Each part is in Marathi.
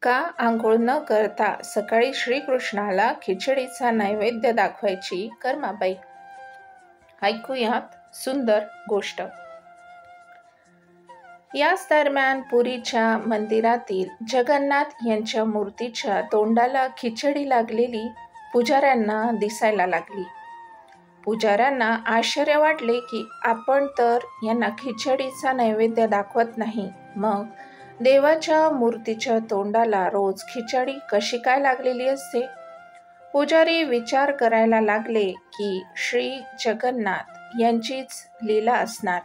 का आंघोळ न करता सकाळी श्रीकृष्णाला खिचडीचा नैवेद्य दाखवायची कर्माबाई? ऐकूयात सुंदर गोष्ट. याच दरम्यान पुरीच्या मंदिरातील जगन्नाथ यांच्या मूर्तीच्या तोंडाला खिचडी लागलेली पुजाऱ्यांना दिसायला लागली. पुजाऱ्यांना आश्चर्य वाटले की आपण तर यांना खिचडीचा नैवेद्य दाखवत नाही, मग देवाच्या मूर्तीच्या तोंडाला रोज खिचडी कशी काय लागलेली असते? पुजारी विचार करायला लागले की श्री जगन्नाथ यांचीच लीला असणार.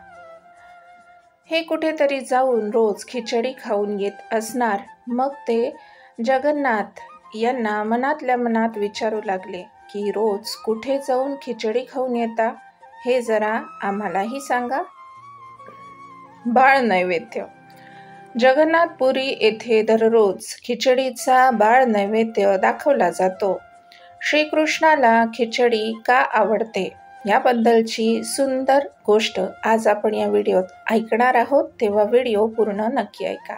हे कुठेतरी जाऊन रोज खिचडी खाऊन येत असणार. मग ते जगन्नाथ यांना मनातल्या मनात विचारू लागले की रोज कुठे जाऊन खिचडी खाऊन येता, हे जरा आम्हालाही सांगा. बाळ नैवेद्य. जगन्नाथपुरी येथे दररोज खिचडीचा बाळ नैवेद्य दाखवला जातो. श्रीकृष्णाला खिचडी का आवडते याबद्दलची सुंदर गोष्ट आज आपण या व्हिडिओत ऐकणार आहोत, तेव्हा व्हिडिओ पूर्ण नक्की ऐका.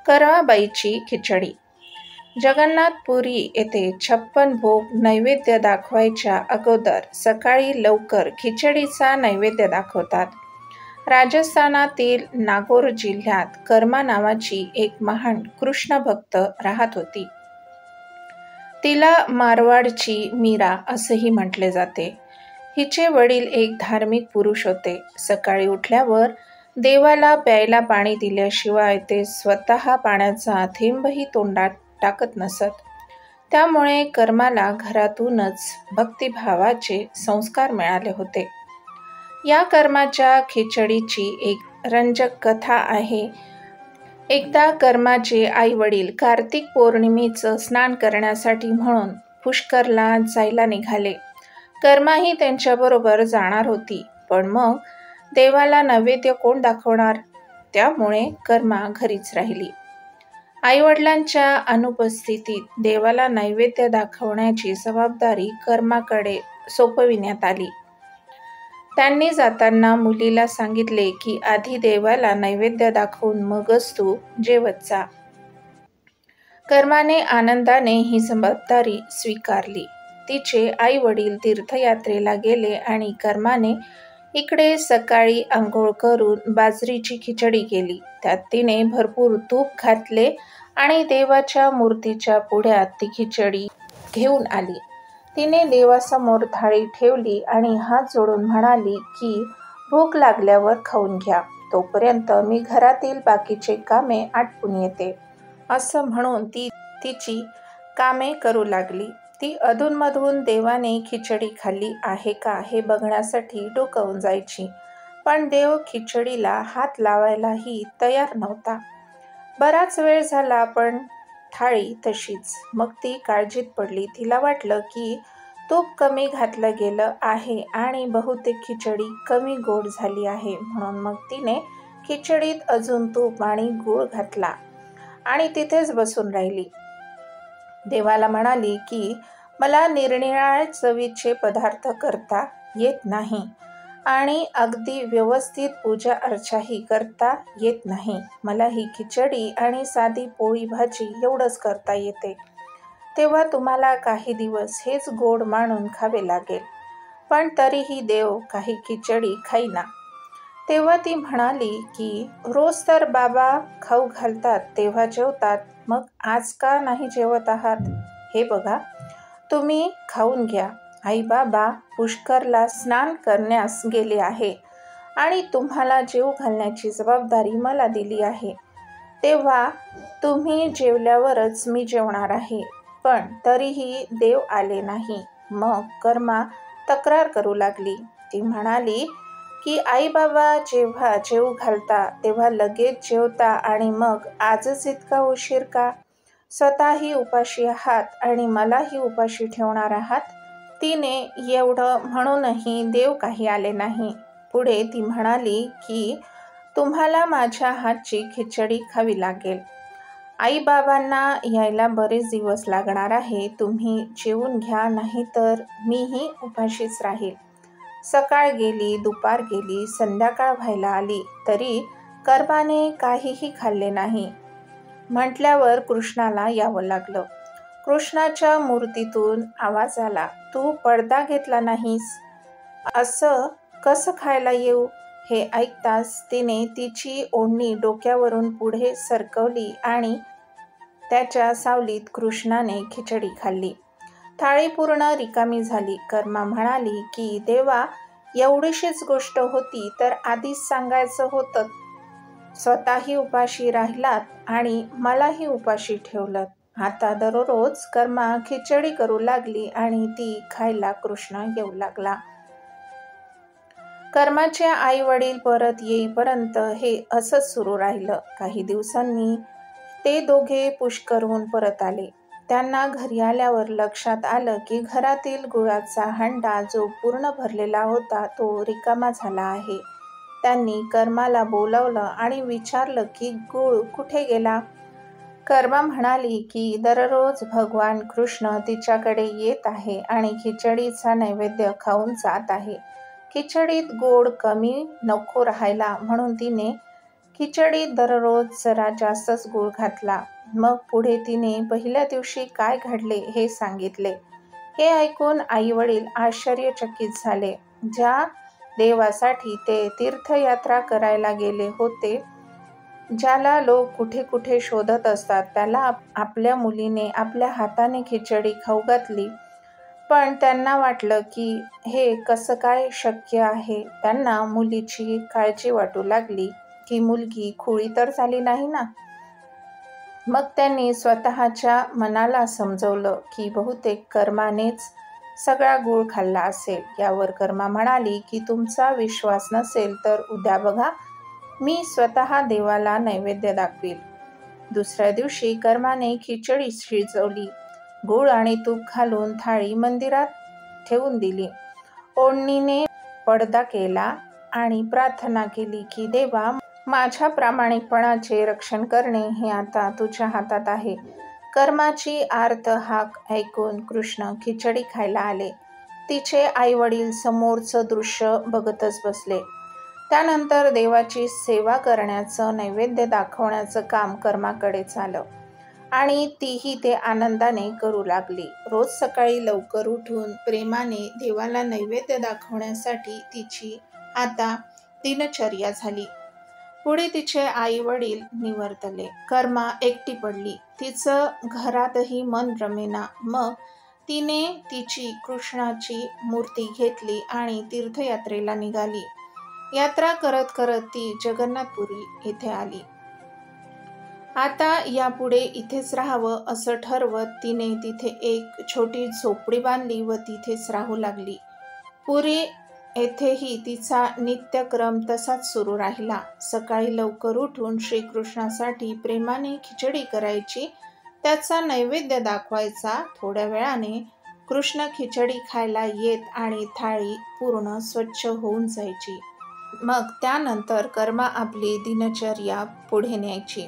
कर्माबाईची खिचडी. जगन्नाथपुरी येथे 56 भोग नैवेद्य दाखवायच्या अगोदर सकाळी लवकर खिचडीचा नैवेद्य दाखवतात. राजस्थानातील नागौर जिल्ह्यात कर्मा नावाची एक महान कृष्ण भक्त राहत होती. तिला मारवाडची मीरा असेही म्हटले जाते. हिचे वडील एक धार्मिक पुरुष होते. सकाळी उठल्यावर देवाला प्यायला पाणी दिल्याशिवाय ते स्वतः पाण्याचा थेंबही तोंडात टाकत नसत. त्यामुळे कर्माला घरातूनच भक्तिभावाचे संस्कार मिळाले होते. या कर्माच्या खिचडीची एक रंजक कथा आहे. एकदा कर्माचे आई वडील कार्तिक पौर्णिमेचं स्नान करण्यासाठी म्हणून पुष्करला जायला निघाले. कर्माही त्यांच्याबरोबर जाणार होती, पण मग देवाला नैवेद्य कोण दाखवणार? त्यामुळे कर्मा घरीच राहिली. आईवडिलांच्या अनुपस्थितीत देवाला नैवेद्य दाखवण्याची जबाबदारी कर्माकडे सोपविण्यात आली. त्यांनी जाताना मुलीला सांगितले की आधी देवाला नैवेद्य दाखवून मगच तू जेवत जा. कर्माने आनंदाने ही जबाबदारी स्वीकारली. तिचे आई वडील तीर्थयात्रेला गेले आणि कर्माने इकडे सकाळी आंघोळ करून बाजरीची खिचडी केली. त्यात तिने भरपूर तूप घातले आणि देवाच्या मूर्तीच्या पुढ्यात ती खिचडी घेऊन आली. तिने देवासमोर थाळी ठेवली आणि हात जोडून म्हणाली की भूक लागल्यावर खाऊन घ्या, तोपर्यंत मी घरातील बाकीचे कामे आटपून येते. असं म्हणून ती तिची कामे करू लागली. ती अधूनमधून देवाने खिचडी खाल्ली आहे का हे बघण्यासाठी डोकावून जायची, पण देव खिचडीला हात लावायलाही तयार नव्हता. बराच वेळ झाला, पण थाळी तशीच. मग ती काळजीत पडली. तिला वाटलं की तूप कमी घातलं गेलं आहे आणि बहुतेक खिचडी कमी गोड झाली आहे. म्हणून मग तिने खिचडीत अजून तूप आणि गूळ घातला आणि तिथेच बसून राहिली. देवाला म्हणाली की मला निरनिराळ्या चवीचे पदार्थ करता येत नाही आणि अगदी व्यवस्थित पूजा अर्चाही करता येत नाही. मला ही खिचडी आणि साधी पोळी भाजी एवढंच करता येते. तेव्हा तुम्हाला काही दिवस हेच गोड मानून खावे लागेल. पण तरीही देव काही खिचडी खाईना. तेव्हा ती म्हणाली की रोज तर बाबा खाऊ घालतात तेव्हा जेवतात, मग आज का नाही जेवत आहात? हे बघा, तुम्ही खाऊन घ्या. आई बाबा पुष्करला स्नान करण्यास गेले आहे आणि तुम्हाला जेवू घालण्याची जबाबदारी मला दिली आहे. तेव्हा तुम्ही जेवल्यावरच मी जेवणार आहे. पण तरीही देव आले नाही. मग कर्मा तक्रार करू लागली. ती म्हणाली की आई बाबा जेव्हा जेवू घालता तेव्हा लगेच जेवता आणि मग आजच इतका उशीर का? स्वतःही उपाशी आहात आणि मलाही उपाशी ठेवणार आहात. तिने एवढं म्हणूनही देव काही आले नाही. पुढे ती म्हणाली की तुम्हाला माझ्या हातची खिचडी खावी लागेल. आई बाबांना यायला बरेच दिवस लागणार आहे. तुम्ही जेवून घ्या, नाहीतर मीही उपाशीच राहील. सकाळ गेली, दुपार गेली, संध्याकाळ व्हायला आली, तरी कर्माने काहीही खाल्ले नाही. म्हटल्यावर कृष्णाला यावं लागलं. कृष्णाच्या मूर्तीतून आवाज आला, तू पडदा घेतला नाहीस, असं कसं खायला येऊ? हे ऐकताच तिने तिची ओढणी डोक्यावरून पुढे सरकवली आणि त्याच्या सावलीत कृष्णाने खिचडी खाल्ली. थाळी पूर्ण रिकामी झाली. कर्मा म्हणाली की देवा, एवढीशीच गोष्ट होती तर आधीच सांगायचं होतं. स्वतःही उपाशी राहिलात आणि मलाही उपाशी ठेवलं. आता दररोज कर्मा खिचडी करू लागली आणि ती खायला कृष्ण येऊ लागला. कर्माचे आई वडील परत येईपर्यंत हे असंच सुरू राहिलं. काही दिवसांनी ते दोघे पुष्करहून परत आले. त्यांना घरी आल्यावर लक्षात आलं की घरातील गुळाचा हंडा जो पूर्ण भरलेला होता तो रिकामा झाला आहे. त्यांनी कर्माला बोलावलं आणि विचारलं की गुळ कुठे गेला. कर्मा म्हणाली की दररोज भगवान कृष्ण तिच्याकडे येत आहे आणि खिचडीचा नैवेद्य खाऊन जात आहे. खिचडीत गोड कमी नको राहायला म्हणून तिने खिचडीत दररोज जरा जास्तच गूळ घातला. मग पुढे तिने पहिल्या दिवशी काय घडले हे सांगितले. हे ऐकून आई वडील आश्चर्यचकित झाले. ज्या देवासाठी ते तीर्थयात्रा करायला गेले होते, ज्याला लोक कुठे कुठे शोधत असतात, त्याला आपल्या मुलीने आपल्या हाताने खिचडी खाऊ घातली. पण त्यांना वाटलं की हे कसं काय शक्य आहे. त्यांना मुलीची काळजी वाटू लागली की मुलगी खुळी तर झाली नाही ना. मग त्यांनी स्वतःच्या मनाला समजवलं की बहुतेक कर्मानेच सगळा गूळ खाल्ला असेल. यावर कर्मा म्हणाली की तुमचा विश्वास नसेल तर उद्या बघा, मी स्वतः देवाला नैवेद्य दाखवील. दुसऱ्या दिवशी कर्माने खिचडी शिजवली. गूळ आणि तूप घालून थाळी मंदिरात ठेवून दिली. ओढणीने पडदा केला आणि प्रार्थना केली की देवा, माझ्या प्रामाणिकपणाचे रक्षण करणे हे आता तुझ्या हातात आहे. कर्माची आर्त हाक ऐकून कृष्ण खिचडी खायला आले. तिचे आई वडील समोरचं दृश्य बघतच बसले. त्यानंतर देवाची सेवा करण्याचं, नैवेद्य दाखवण्याचं काम कर्माकडेच आलं आणि तीही ते आनंदाने करू लागली. रोज सकाळी लवकर उठून प्रेमाने देवाला नैवेद्य दाखवण्यासाठी तिची आता दिनचर्या झाली. पुढे तिचे आई वडील निवर्तले. कर्मा एकटी पडली. तिचं घरातही मन रमेना. मग तिने तिची कृष्णाची मूर्ती घेतली आणि तीर्थयात्रेला निघाली. यात्रा करत करत ती जगन्नाथपुरी येथे आली. आता यापुढे इथेच राहावं असं ठरवत तिने तिथे एक छोटी झोपडी बांधली व तिथेच राहू लागली. पुरी येथेही तिचा नित्यक्रम तसाच सुरू राहिला. सकाळी लवकर उठून श्रीकृष्णासाठी प्रेमाने खिचडी करायची, त्याचा नैवेद्य दाखवायचा. थोड्या वेळाने कृष्ण खिचडी खायला येत आणि थाळी पूर्ण स्वच्छ होऊन जायची. मग त्यानंतर कर्मा आपली दिनचर्या पुढे न्यायची.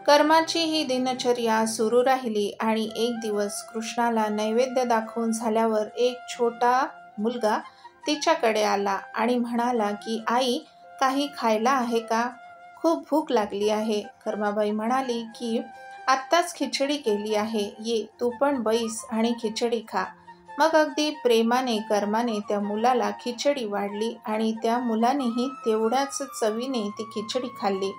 कर्माची ही दिनचर्या सुरू राहिली आणि एक दिवस कृष्णाला नैवेद्य दाखवून झाल्यावर एक छोटा मुलगा तिच्याकडे आला आणि म्हणाला की आई, काही खायला आहे का? खूप भूक लागली आहे. कर्माबाई म्हणाली की आत्ताच खिचडी केली आहे, ये तू पण बैस आणि खिचडी खा. मग अगदी प्रेमाने कर्माने त्या मुलाला खिचडी वाढली आणि त्या मुलानेही तेवढ्याच चवीने ती खिचडी खाल्ली.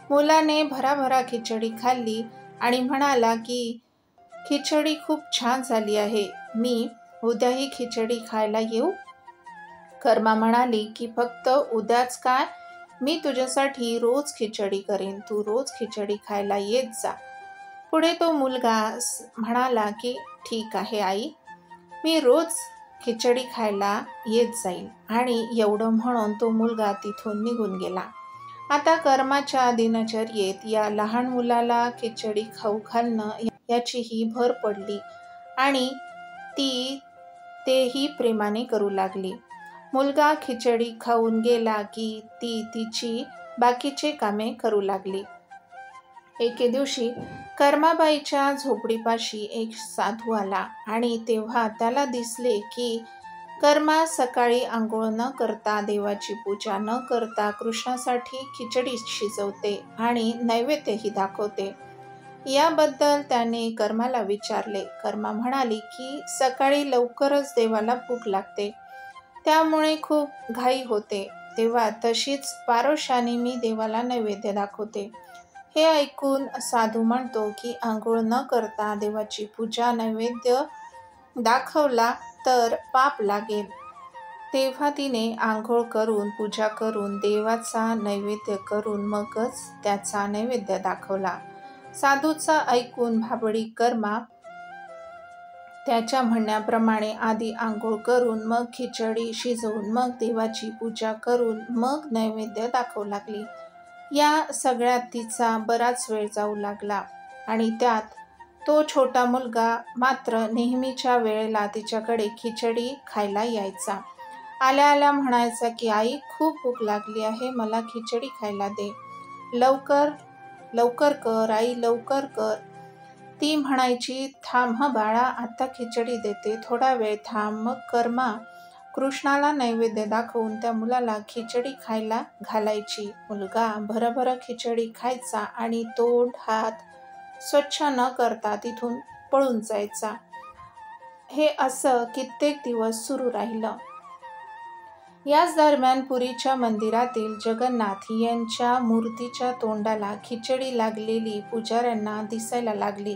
मुलाने भराभरा खिचडी खाल्ली आणि म्हणाला की खिचडी खूप छान झाली आहे, मी उद्याही खिचडी खायला येऊ? कर्मा म्हणाली की फक्त उद्याच काय, मी तुझ्यासाठी रोज खिचडी करेन, तू रोज खिचडी खायला येत जा. पुढे तो मुलगा म्हणाला की ठीक आहे आई, मी रोज खिचडी खायला येत जाईल. आणि एवढं म्हणून तो मुलगा तिथून निघून गेला. आता कर्माच्या दिनचर्येत या लहान मुलाला खिचडी खाऊ घालणं याचीही भर पडली आणि ती तेही प्रेमाने करू लागली. मुलगा खिचडी खाऊन गेला की ती तिची बाकीचे कामे करू लागली. एके दिवशी कर्माबाईच्या झोपडीपाशी एक साधू आला आणि तेव्हा त्याला दिसले की कर्मा सकाळी आंघोळ न करता, देवाची पूजा न करता कृष्णासाठी खिचडी शिजवते आणि नैवेद्यही दाखवते. याबद्दल त्याने कर्माला विचारले. कर्मा म्हणाली की सकाळी लवकरच देवाला भूक लागते, त्यामुळे खूप घाई होते. तेव्हा तशीच पारोशाने मी देवाला नैवेद्य दाखवते. हे ऐकून साधू म्हणतो की आंघोळ न करता देवाची पूजा नैवेद्य दाखवला तर पाप लागेल. तेव्हा तिने आंघोळ करून पूजा करून देवाचा नैवेद्य करून मगच त्याचा नैवेद्य दाखवला. साधूचा ऐकून भाबडी कर्मा त्याच्या म्हणण्याप्रमाणे आधी आंघोळ करून मग खिचडी शिजवून मग देवाची पूजा करून मग नैवेद्य दाखवू लागली. या सगळ्यात तिचा बराच वेळ जाऊ लागला आणि त्यात तो छोटा मुलगा मात्र नेहमीच्या वेळेला तिच्याकडे खिचडी खायला यायचा. आल्या आल्या म्हणायचा की आई, खूप भूक लागली आहे, मला खिचडी खायला दे, लवकर लवकर कर आई, लवकर कर. ती म्हणायची, थांब हं बाळा, आता खिचडी देते, थोडा वेळ थांब. मग कर्मा कृष्णाला नैवेद्य दाखवून त्या मुलाला खिचडी खायला घालायची. मुलगा भरभर खिचडी खायचा आणि तोंड हात स्वच्छ न करता तिथून पळून जायचा. हे असं कित्येक दिवस सुरू राहिलं. याच दरम्यान पुरीच्या मंदिरातील जगन्नाथ यांच्या मूर्तीच्या तोंडाला खिचडी लागलेली पुजाऱ्यांना दिसायला लागली.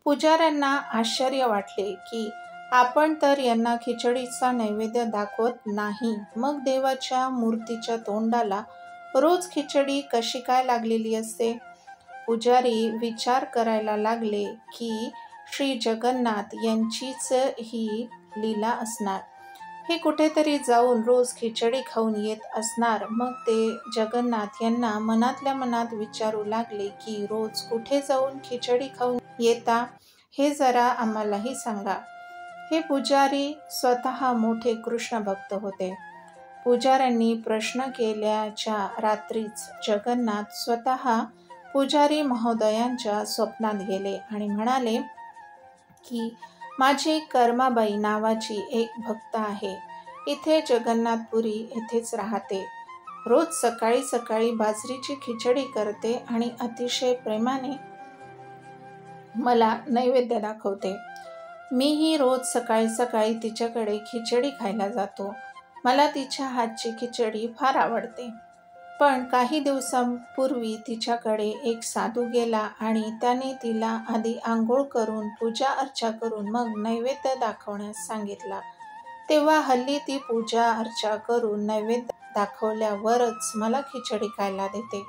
पुजाऱ्यांना आश्चर्य वाटले की आपण तर यांना खिचडीचा नैवेद्य दाखवत नाही, मग देवाच्या मूर्तीच्या तोंडाला रोज खिचडी कशी काय लागलेली असते. पुजारी विचार करायला लागले की श्री जगन्नाथ यांचीच ही लीला असणार. हे कुठेतरी जाऊन रोज खिचडी खाऊन येत असणार. मग ते जगन्नाथ यांना मनातल्या मनात विचारू लागले की रोज कुठे जाऊन खिचडी खाऊन येता, हे जरा आम्हालाही सांगा. हे पुजारी स्वतः मोठे कृष्ण भक्त होते. पुजाऱ्यांनी प्रश्न केल्याच्या रात्रीच जगन्नाथ स्वतः पुजारी महोदयांच्या स्वप्नात गेले आणि म्हणाले की माझी कर्माबाई नावाची एक भक्त आहे, इथे जगन्नाथपुरी येथेच राहते. रोज सकाळी सकाळी बाजरीची खिचडी करते आणि अतिशय प्रेमाने मला नैवेद्य दाखवते. मीही रोज सकाळी सकाळी तिच्याकडे खिचडी खायला जातो. मला तिच्या हातची खिचडी फार आवडते. पण काही दिवसांपूर्वी तिच्याकडे एक साधू गेला आणि त्याने तिला आधी आंघोळ करून पूजा अर्चा करून मग नैवेद्य दाखवण्यास सांगितला. तेव्हा हल्ली ती पूजा अर्चा करून नैवेद्य दाखवल्यावरच मला खिचडी खायला देते.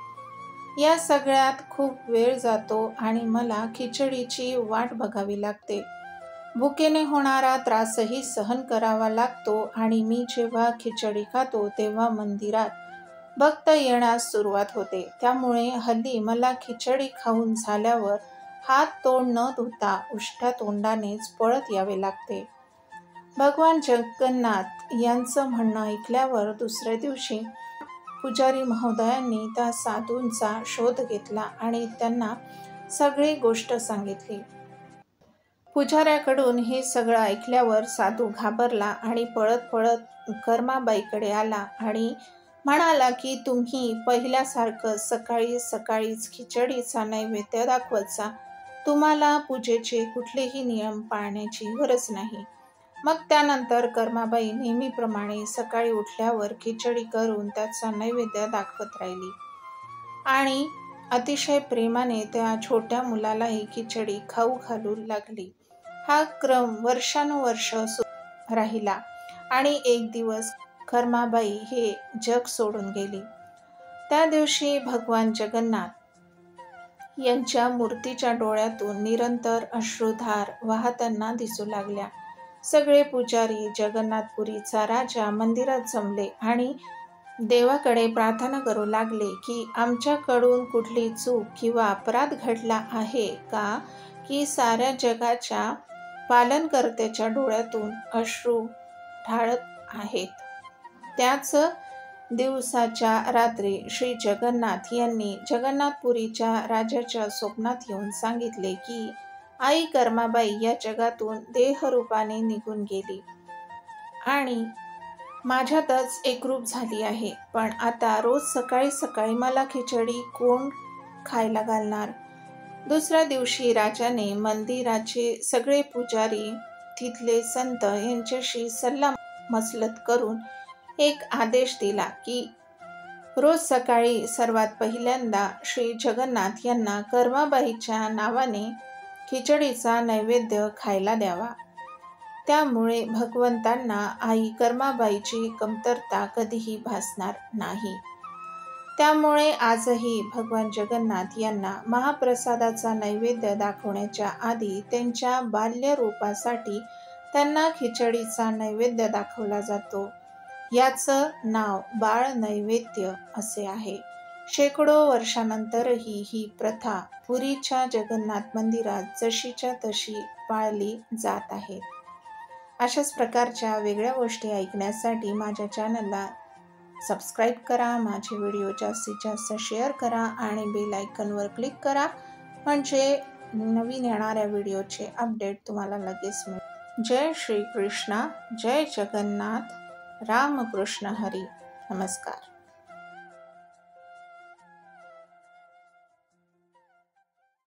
या सगळ्यात खूप वेळ जातो आणि मला खिचडीची वाट बघावी लागते. भुकेने होणारा त्रासही सहन करावा लागतो आणि मी जेव्हा खिचडी खातो तेव्हा मंदिरात भक्त येण्यास सुरुवात होते. त्यामुळे हल्ली मला खिचडी खाऊन झाल्यावर हात तोंड न धुता उष्ट्या तोंडानेच पळत यावे लागते. भगवान जगन्नाथ यांचं म्हणणं ऐकल्यावर दुसऱ्या दिवशी पुजारी महोदयांनी त्या साधूंचा शोध घेतला आणि त्यांना सगळी गोष्ट सांगितली. पुजाऱ्याकडून हे सगळं ऐकल्यावर साधू घाबरला आणि पळत पळत कर्माबाईकडे आला आणि म्हणाला की तुम्ही पहिल्यासारखं सकाळी सकाळीच खिचडीचा नैवेद्य दाखवत जा, तुम्हाला पूजेचे कुठलेही नियम पाळण्याची गरज नाही. मग त्यानंतर कर्माबाई नेहमीप्रमाणे सकाळी उठल्यावर खिचडी करून त्याचा नैवेद्य दाखवत राहिली आणि अतिशय प्रेमाने त्या छोट्या मुलालाही खिचडी खाऊ घालू लागली. हा क्रम वर्षानुवर्ष राहिला आणि एक दिवस कर्माबाई हे जग सोडून गेली. त्या दिवशी भगवान जगन्नाथ यांच्या मूर्तीच्या डोळ्यातून निरंतर अश्रुधार वाहताना दिसू लागल्या. सगळे पुजारी जगन्नाथपुरीचा राजा मंदिरात जमले आणि देवाकडे प्रार्थना करू लागले की आमच्याकडून कुठली चूक किंवा अपराध घडला आहे का, की साऱ्या जगाच्या पालनकर्त्याच्या डोळ्यातून अश्रू ढाळत आहेत. त्याच दिवसाच्या रात्री श्री जगन्नाथ यांनी जगन्नाथपुरीच्या राजाच्या स्वप्नात येऊन सांगितले की आई कर्माबाई या जगातून देहरूपाने निघून गेली आणि माझ्यातच एकरूप झाली आहे. पण आता रोज सकाळी सकाळी मला खिचडी कोण खायला घालणार. दुसऱ्या दिवशी राजाने मंदिराचे सगळे पुजारी, तिथले संत यांच्याशी सल्ला मसलत करून एक आदेश दिला की रोज सकाळी सर्वात पहिल्यांदा श्री जगन्नाथ यांना कर्माबाईच्या नावाने खिचडीचा नैवेद्य खायला द्यावा. त्यामुळे भगवंतांना आई कर्माबाईची कमतरता कधीही भासणार नाही. त्यामुळे आजही भगवान जगन्नाथ यांना महाप्रसादाचा नैवेद्य दाखवण्याच्या आधी त्यांच्या बाल्यरूपासाठी त्यांना खिचडीचा नैवेद्य दाखवला जातो. याचं नाव बाळ नैवेद्य असे आहे. शेकडो वर्षांनंतरही ही प्रथा पुरीच्या जगन्नाथ मंदिरात जशीच्या तशी पाळली जात आहे. अशाच प्रकारच्या वेगळ्या गोष्टी ऐकण्यासाठी माझ्या चॅनलला सबस्क्राईब करा, माझे व्हिडिओ जास्तीत जास्त शेअर करा आणि बेल आयकॉनवर क्लिक करा, म्हणजे नवीन येणाऱ्या व्हिडिओचे अपडेट तुम्हाला लगेच मिळेल. जय श्री कृष्ण, जय जगन्नाथ, रामकृष्ण हरी. नमस्कार.